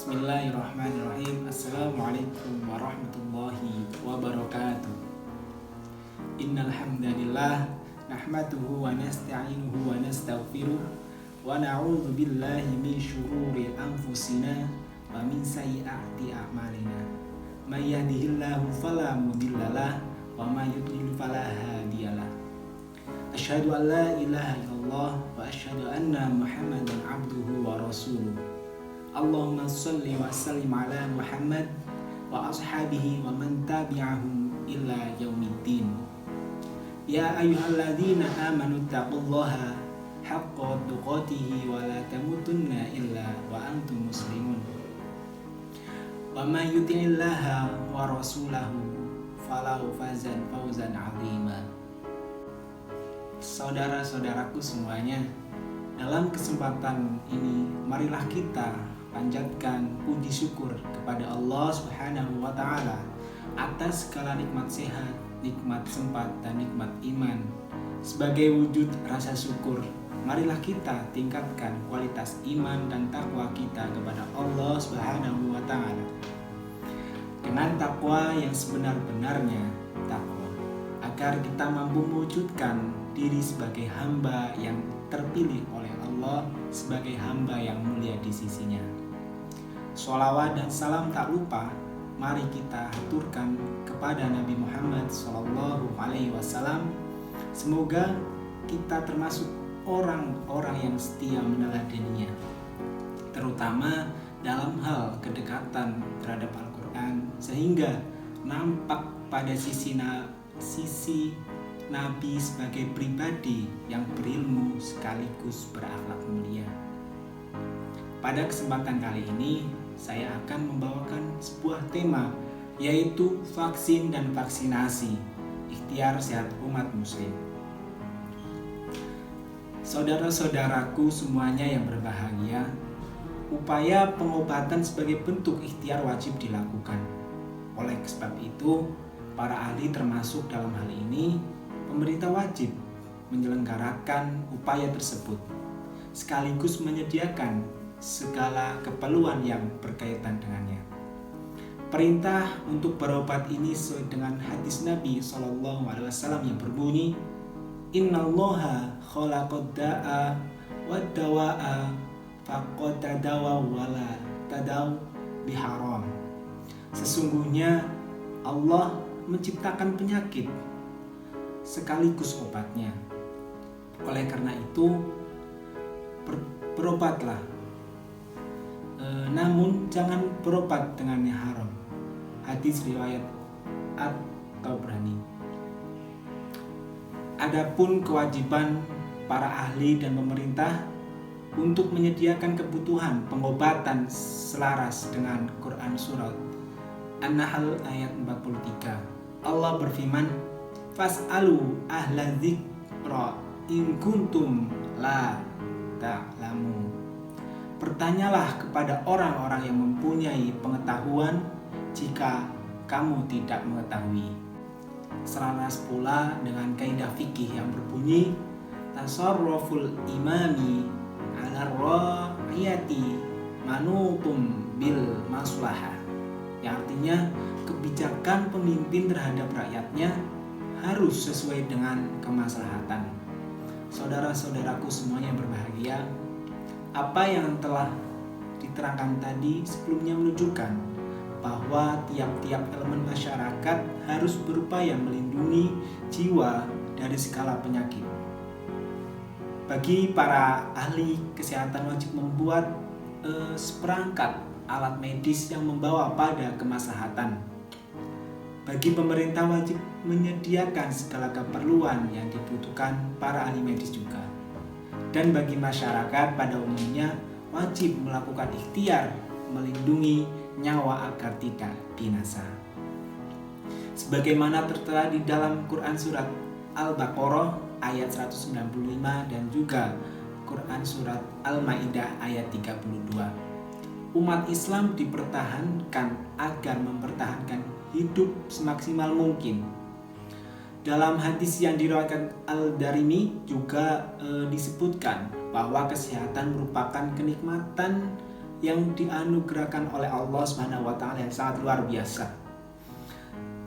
Bismillahirrahmanirrahim. Assalamualaikum warahmatullahi wabarakatuh. Innal hamdalillah nahmaduhu wa nasta'inuhu wa nastaghfiruh wa na'udzu billahi min syururi anfusina wa min sayyiati a'malina. May yahdihillahu fala mudhillalah wa may yudlil fala hadiyalah. Asyhadu an la ilaha illallah wa asyhadu anna Muhammadan abduhu wa rasuluh. Allahumma sholli wa sallim ala Muhammad wa ashabihi wa man tabi'ahum ila yaumiddin. Ya ayyuhalladzina amanu taqullaha haqqa tuqatih wa la tamutunna illa wa antum muslimun. Wa may yuti'illaha wa rasulahu falahu fawzan 'azima. Saudara-saudaraku semuanya, dalam kesempatan ini marilah kita panjatkan puji syukur kepada Allah Subhanahu wa taala atas segala nikmat sehat, nikmat sempat dan nikmat iman. Sebagai wujud rasa syukur, marilah kita tingkatkan kualitas iman dan takwa kita kepada Allah Subhanahu wa taala. Dengan takwa yang sebenar-benarnya takwa, agar kita mampu mewujudkan diri sebagai hamba yang terpilih oleh Allah, sebagai hamba yang mulia di sisinya. Sholawat dan salam tak lupa mari kita haturkan kepada Nabi Muhammad SAW. Semoga kita termasuk orang-orang yang setia meneladaninya, terutama dalam hal kedekatan terhadap Al-Quran, sehingga nampak pada sisi Nabi sebagai pribadi yang berilmu sekaligus berakhlak mulia. Pada kesempatan kali ini, saya akan membawakan sebuah tema, yaitu vaksin dan vaksinasi, ikhtiar sehat umat muslim. Saudara-saudaraku semuanya yang berbahagia, upaya pengobatan sebagai bentuk ikhtiar wajib dilakukan. Oleh sebab itu, para ahli termasuk dalam hal ini, pemerintah wajib menyelenggarakan upaya tersebut, sekaligus menyediakan segala keperluan yang berkaitan dengannya. Perintah untuk berobat ini sesuai dengan hadis Nabi SAW yang berbunyi, Innallaha khalaqad da'a wad dawa'a faqad tadawa wala tadaw biharam. Sesungguhnya Allah menciptakan penyakit sekaligus obatnya. Oleh karena itu, berobatlah, namun jangan berobat dengan yang haram. Hadis riwayat At-Tabrani. Adapun kewajiban para ahli dan pemerintah untuk menyediakan kebutuhan pengobatan selaras dengan Quran surat An-Nahl ayat 43. Allah berfirman, Fas'alu ahla dzikra in kuntum la ta'lamun. Bertanyalah kepada orang-orang yang mempunyai pengetahuan jika kamu tidak mengetahui. Selaras pula dengan kaidah fikih yang berbunyi, tasarruful imami ala ra'iyati manutum bil maslahah, yang artinya kebijakan pemimpin terhadap rakyatnya harus sesuai dengan kemaslahatan. Saudara-saudaraku semuanya berbahagia, apa yang telah diterangkan tadi sebelumnya menunjukkan bahwa tiap-tiap elemen masyarakat harus berupaya melindungi jiwa dari segala penyakit. Bagi para ahli kesehatan wajib membuat seperangkat alat medis yang membawa pada kemaslahatan. Bagi pemerintah wajib menyediakan segala keperluan yang dibutuhkan para ahli medis juga. Dan bagi masyarakat pada umumnya wajib melakukan ikhtiar melindungi nyawa agar tidak binasa. Sebagaimana tertera di dalam Quran surat Al-Baqarah ayat 195 dan juga Quran surat Al-Maidah ayat 32. Umat Islam dipertahankan agar mempertahankan hidup semaksimal mungkin. Dalam hadis yang diriwayatkan Al-Darimi juga disebutkan bahwa kesehatan merupakan kenikmatan yang dianugerahkan oleh Allah Subhanahu wa taala yang sangat luar biasa.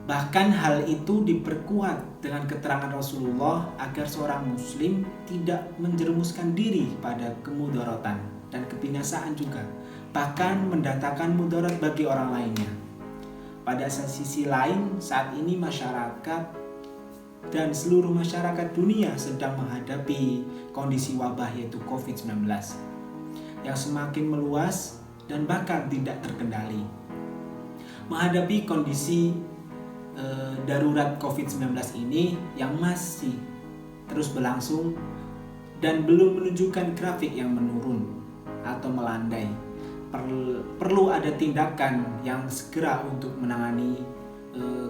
Bahkan hal itu diperkuat dengan keterangan Rasulullah agar seorang muslim tidak menjerumuskan diri pada kemudaratan dan kebinasaan juga, bahkan mendatangkan mudarat bagi orang lainnya. Pada sisi lain, saat ini masyarakat dan seluruh masyarakat dunia sedang menghadapi kondisi wabah yaitu COVID-19 yang semakin meluas dan bahkan tidak terkendali. Menghadapi kondisi darurat COVID-19 ini yang masih terus berlangsung dan belum menunjukkan grafik yang menurun atau melandai, perlu ada tindakan yang segera untuk menangani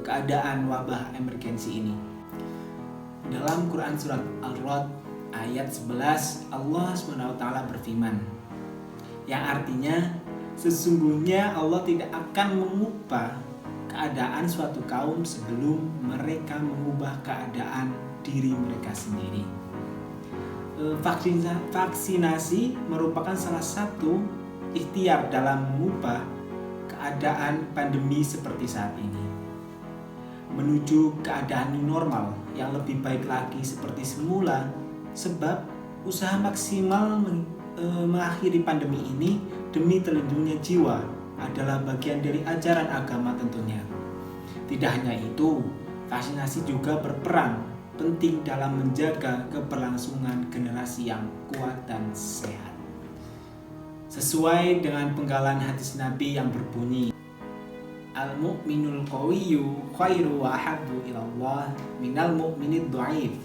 keadaan wabah emergensi ini. Dalam Quran surat Al-Ra'd ayat 11, Allah SWT berfirman, yang artinya sesungguhnya Allah tidak akan mengubah keadaan suatu kaum sebelum mereka mengubah keadaan diri mereka sendiri. Vaksinasi merupakan salah satu ikhtiar dalam mengubah keadaan pandemi seperti saat ini menuju keadaan new normal yang lebih baik lagi seperti semula, sebab usaha maksimal mengakhiri pandemi ini demi terlindungnya jiwa adalah bagian dari ajaran agama tentunya. Tidak hanya itu, vaksinasi juga berperan penting dalam menjaga keberlangsungan generasi yang kuat dan sehat. Sesuai dengan penggalan hadis Nabi yang berbunyi, Al-mu'minul qawiyyu khairu wa ahabbu ilallah minal mu'minid du'aif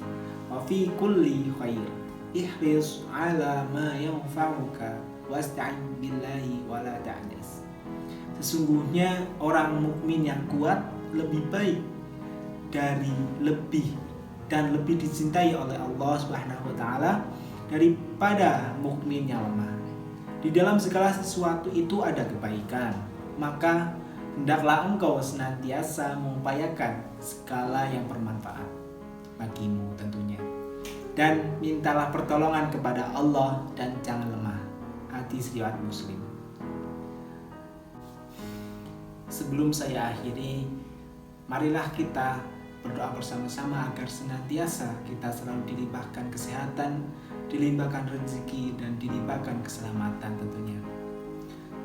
wa fi kulli khair. Ihris ala ma yanfa'uka wasta'in billahi wa la ta'jas. Sesungguhnya orang mukmin yang kuat lebih baik dan lebih dicintai oleh Allah Subhanahu wa taala daripada mukmin yang lemah. Di dalam segala sesuatu itu ada kebaikan, maka hendaklah engkau senantiasa mengupayakan segala yang bermanfaat bagimu tentunya. Dan mintalah pertolongan kepada Allah dan jangan lemah. Hadis riwayat Muslim. Sebelum saya akhiri, marilah kita berdoa bersama-sama agar senantiasa kita selalu dilimpahkan kesehatan, dilimpahkan rezeki, dan dilimpahkan keselamatan tentunya.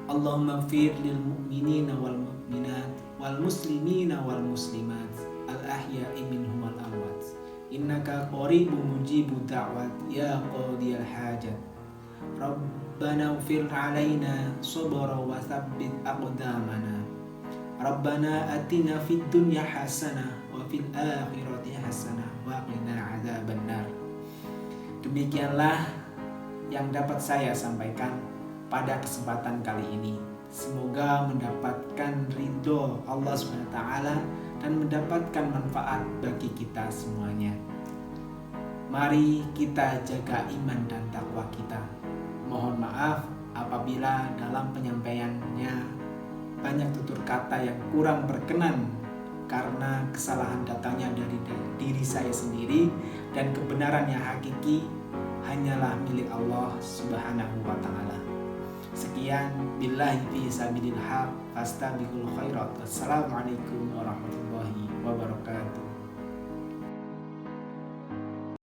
Allahumma ighfir lil mu'minina wal mu'minat wal muslimina wal muslimat al ahya'i minhum wal amwat innaka qaribun mujibud da'wat ya qadiyal hajat. Rabbana ighfir 'alaina sabra wa tsabbit aqdamana. Rabbana atina fid dunya hasanah wa fil akhirati hasanah wa qina adzabannar. Demikianlah yang dapat saya sampaikan pada kesempatan kali ini. Semoga mendapatkan ridho Allah SWT dan mendapatkan manfaat bagi kita semuanya. Mari kita jaga iman dan takwa kita. Mohon maaf apabila dalam penyampaiannya banyak tutur kata yang kurang berkenan karena kesalahan datangnya dari diri saya sendiri dan kebenaran yang hakiki hanyalah milik Allah Subhanahu wa taala. Sekian, billahi fi sabilil haq, fastabiqul khairat. Assalamualaikum warahmatullahi wabarakatuh.